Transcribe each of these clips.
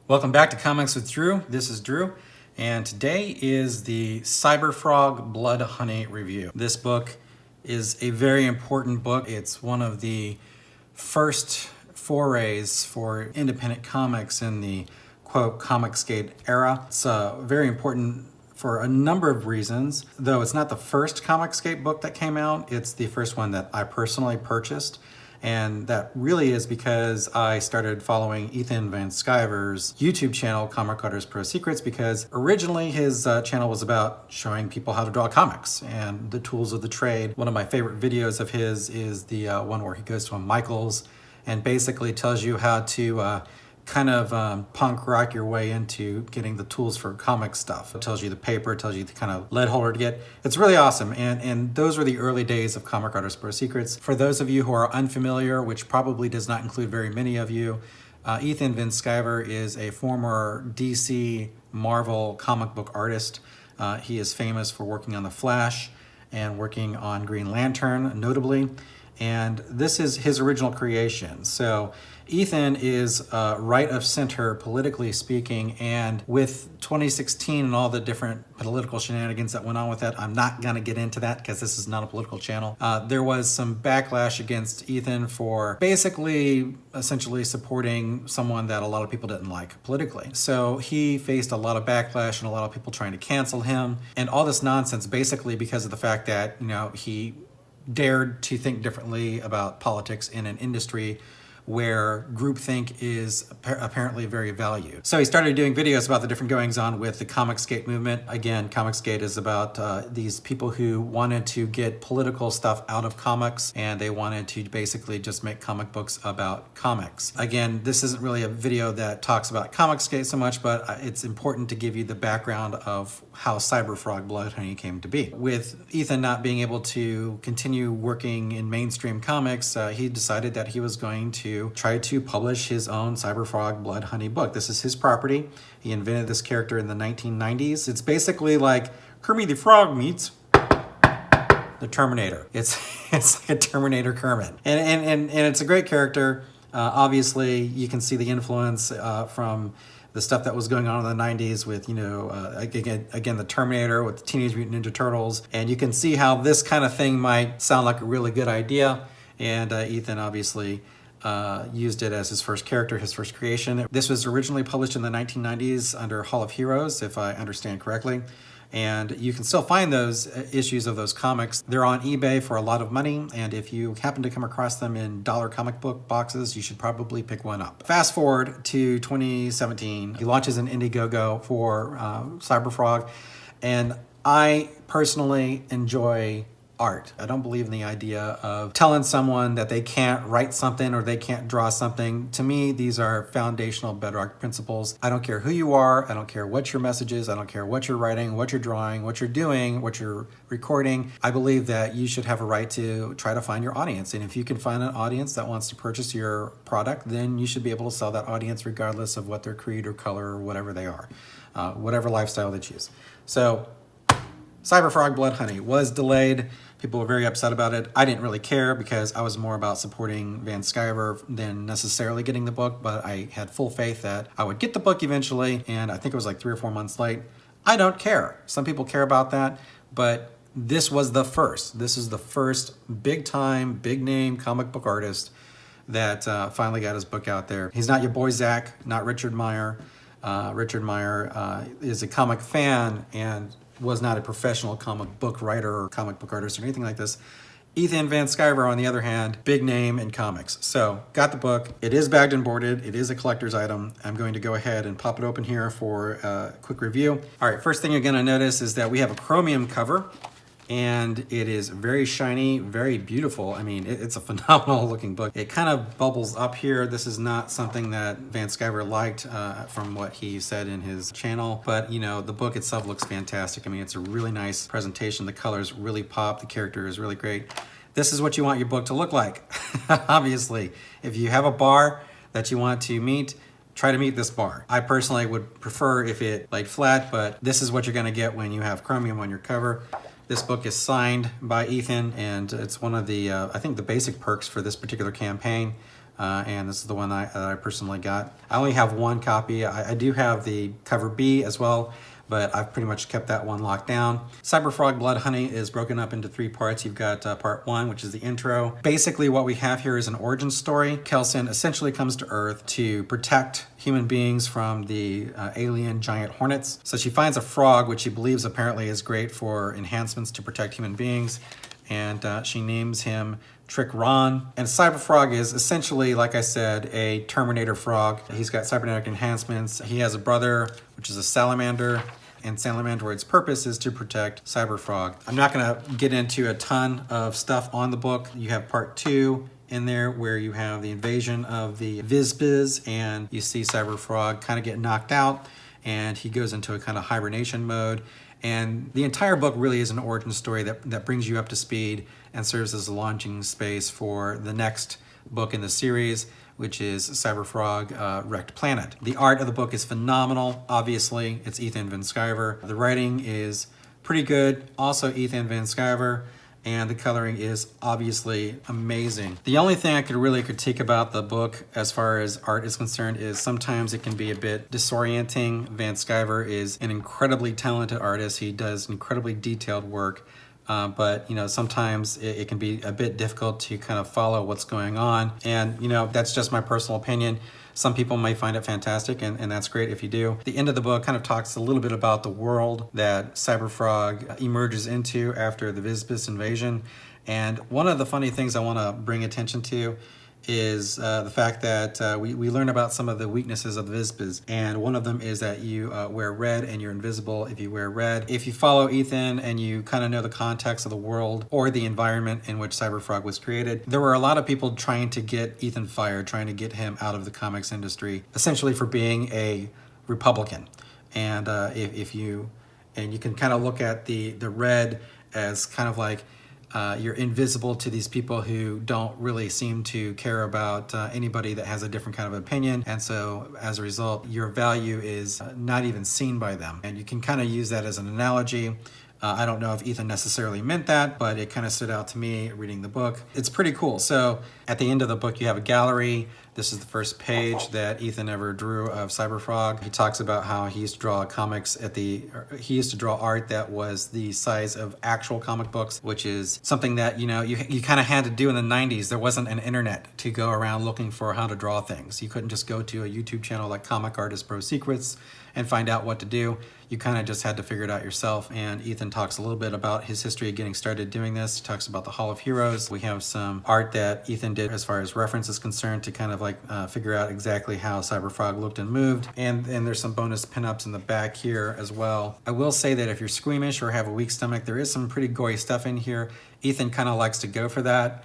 Welcome back to Comics with Drew. This is Drew, and today is the Cyberfrog Bloodhoney review. This book is a very important book. It's one of the first forays for independent comics in the quote Comicsgate era. It's very important for a number of reasons. Though it's not the first Comicsgate book that came out, it's the first one that I personally purchased. And that really is because I started following Ethan Van Sciver's YouTube channel, Comic Cutters Pro Secrets, because originally his channel was about showing people how to draw comics and the tools of the trade. One of my favorite videos of his is the one where he goes to a Michael's and basically tells you how to kind of punk rock your way into getting the tools for comic stuff. It tells you the paper, it tells you the kind of lead holder to get. It's really awesome, and those were the early days of Comic Cutters Pro Secrets. For those of you who are unfamiliar, which probably does not include very many of you, Ethan Van Sciver is a former DC Marvel comic book artist. He is famous for working on The Flash and working on Green Lantern, notably. And this is his original creation. So Ethan is right of center, politically speaking, and with 2016 and all the different political shenanigans that went on with that, I'm not gonna get into that because this is not a political channel. There was some backlash against Ethan for basically, essentially supporting someone that a lot of people didn't like politically. So he faced a lot of backlash and a lot of people trying to cancel him and all this nonsense basically because of the fact that, you know, he dared to think differently about politics in an industry where groupthink is apparently very valued. So he started doing videos about the different goings on with the Comicsgate movement. Again, Comicsgate is about these people who wanted to get political stuff out of comics, and they wanted to basically just make comic books about comics. Again, this isn't really a video that talks about Comicsgate so much, but it's important to give you the background of how Cyberfrog Bloodhoney came to be. With Ethan not being able to continue working in mainstream comics, he decided that he was going to try to publish his own Cyberfrog Bloodhoney book. This is his property. He invented this character in the 1990s. It's basically like Kermit the Frog meets the Terminator. It's like a Terminator Kermit. And it's a great character. Obviously, you can see the influence from the stuff that was going on in the 90s with, you know, again, the Terminator with the Teenage Mutant Ninja Turtles. And you can see how this kind of thing might sound like a really good idea. And Ethan obviously used it as his first character, his first creation. This was originally published in the 1990s under Hall of Heroes, if I understand correctly. And you can still find those issues of those comics. They're on eBay for a lot of money, and if you happen to come across them in dollar comic book boxes, you should probably pick one up. Fast forward to 2017, he launches an Indiegogo for Cyberfrog, and I personally enjoy art. I don't believe in the idea of telling someone that they can't write something or they can't draw something. To me, these are foundational bedrock principles. I don't care who you are. I don't care what your message is. I don't care what you're writing, what you're drawing, what you're doing, what you're recording. I believe that you should have a right to try to find your audience. And if you can find an audience that wants to purchase your product, then you should be able to sell that audience regardless of what their creed or color or whatever they are, whatever lifestyle they choose. So Cyberfrog Bloodhoney was delayed. People were very upset about it. I didn't really care because I was more about supporting Van Sciver than necessarily getting the book, but I had full faith that I would get the book eventually, and I think it was like 3 or 4 months late. I don't care. Some people care about that, but this was the first. This is the first big-time, big-name comic book artist that finally got his book out there. He's not your boy Zach, not Richard Meyer. Richard Meyer is a comic fan and was not a professional comic book writer or comic book artist or anything like this. Ethan Van Sciver, on the other hand, big name in comics. So, got the book. It is bagged and boarded. It is a collector's item. I'm going to go ahead and pop it open here for a quick review. All right, first thing you're gonna notice is that we have a chromium cover, and it is very shiny, very beautiful. I mean, it's a phenomenal looking book. It kind of bubbles up here. This is not something that Van Sciver liked from what he said in his channel, but you know, the book itself looks fantastic. I mean, it's a really nice presentation. The colors really pop. The character is really great. This is what you want your book to look like. Obviously, if you have a bar that you want to meet, try to meet this bar. I personally would prefer if it laid flat, but this is what you're gonna get when you have chromium on your cover. This book is signed by Ethan, and it's one of the, I think the basic perks for this particular campaign. and this is the one I personally got. I only have one copy. I do have the cover B as well, but I've pretty much kept that one locked down. Cyberfrog Bloodhoney is broken up into 3 parts. You've got part 1, which is the intro. Basically what we have here is an origin story. Kelson essentially comes to Earth to protect human beings from the alien giant hornets. So she finds a frog, which she believes apparently is great for enhancements to protect human beings, and she names him Trick Ron. And Cyberfrog is essentially, like I said, a Terminator frog. He's got cybernetic enhancements. He has a brother, which is a salamander, and Salamandroid's purpose is to protect Cyberfrog. I'm not gonna get into a ton of stuff on the book. You have part 2 in there where you have the invasion of the Vizbiz, and you see Cyberfrog kind of get knocked out, and he goes into a kind of hibernation mode. And the entire book really is an origin story that brings you up to speed and serves as a launching space for the next book in the series, which is Cyberfrog Rekt Planet. The art of the book is phenomenal. Obviously, it's Ethan Van Sciver. The writing is pretty good, also Ethan Van Sciver, and the coloring is obviously amazing. The only thing I could really critique about the book as far as art is concerned is sometimes it can be a bit disorienting. Van Sciver is an incredibly talented artist. He does incredibly detailed work. But sometimes it can be a bit difficult to kind of follow what's going on, and that's just my personal opinion. Some people might find it fantastic, and that's great if you do. The end of the book kind of talks a little bit about the world that Cyberfrog emerges into after the Vizbiz invasion, and one of the funny things I want to bring attention to is the fact that we learn about some of the weaknesses of the Vizbiz, and one of them is that you wear red and you're invisible if you wear red. If you follow Ethan and you kind of know the context of the world or the environment in which Cyberfrog was created, there were a lot of people trying to get Ethan fired, trying to get him out of the comics industry, essentially for being a Republican. And you can kind of look at the red as kind of like you're invisible to these people who don't really seem to care about anybody that has a different kind of opinion, and so as a result your value is not even seen by them. And you can kind of use that as an analogy. I don't know if Ethan necessarily meant that, but it kind of stood out to me reading the book. It's pretty cool. So at the end of the book, you have a gallery. This is the first page that Ethan ever drew of Cyberfrog. He talks about how he used to draw he used to draw art that was the size of actual comic books, which is something that, you kind of had to do in the 90s. There wasn't an internet to go around looking for how to draw things. You couldn't just go to a YouTube channel like Comic Artist Pro Secrets and find out what to do. You kind of just had to figure it out yourself. And Ethan talks a little bit about his history of getting started doing this. He talks about the Hall of Heroes. We have some art that Ethan did as far as reference is concerned to kind of like figure out exactly how Cyberfrog looked and moved. And there's some bonus pinups in the back here as well. I will say that if you're squeamish or have a weak stomach, there is some pretty gory stuff in here. Ethan kind of likes to go for that.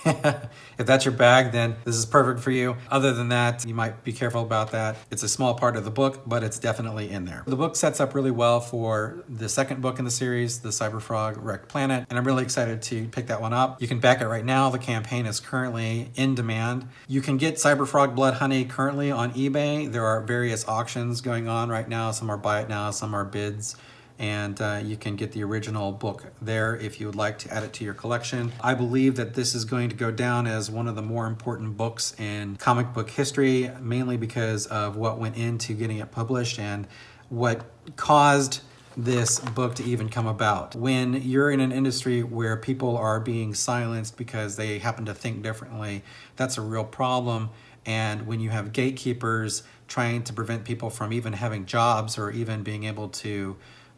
If that's your bag, then this is perfect for you. Other than that, you might be careful about that. It's a small part of the book, but it's definitely in there. The book sets up really well for the second book in the series, the Cyberfrog Rekt Planet, and I'm really excited to pick that one up. You can back it right now. The campaign is currently in demand. You can get Cyberfrog Bloodhoney currently on eBay. There are various auctions going on right now. Some are buy it now, some are bids. And you can get the original book there if you would like to add it to your collection. I believe that this is going to go down as one of the more important books in comic book history, mainly because of what went into getting it published and what caused this book to even come about. When you're in an industry where people are being silenced because they happen to think differently, that's a real problem. And when you have gatekeepers trying to prevent people from even having jobs or even being able to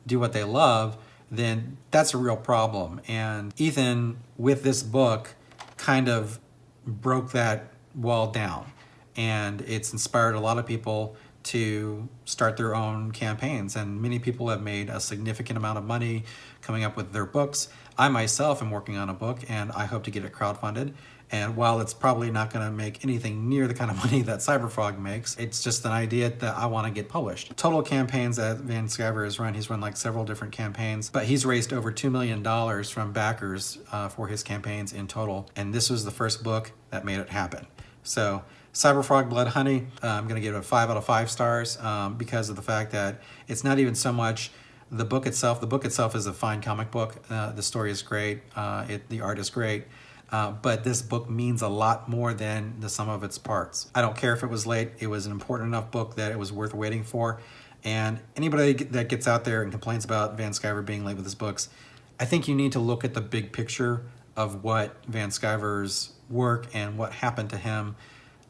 do what they love, then that's a real problem. And Ethan, with this book, kind of broke that wall down. And it's inspired a lot of people to start their own campaigns. And many people have made a significant amount of money coming up with their books. I myself am working on a book, and I hope to get it crowdfunded. And while it's probably not going to make anything near the kind of money that Cyberfrog makes, it's just an idea that I want to get published. Total campaigns that Van Sciver has run, he's run like several different campaigns, but he's raised over $2 million from backers for his campaigns in total. And this was the first book that made it happen. So Cyberfrog Bloodhoney, I'm going to give it a 5 out of 5 stars because of the fact that it's not even so much the book itself. The book itself is a fine comic book. The story is great. The art is great. but this book means a lot more than the sum of its parts. I don't care if it was late. It was an important enough book that it was worth waiting for. And anybody that gets out there and complains about Van Sciver being late with his books, I think you need to look at the big picture of what Van Sciver's work and what happened to him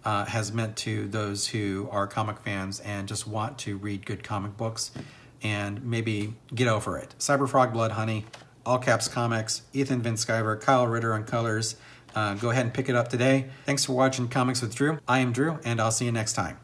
has meant to those who are comic fans and just want to read good comic books and maybe get over it. Cyberfrog Bloodhoney, All Caps Comics, Ethan Van Sciver, Kyle Ritter on colors. Go ahead and pick it up today. Thanks for watching Comics with Drew. I am Drew, and I'll see you next time.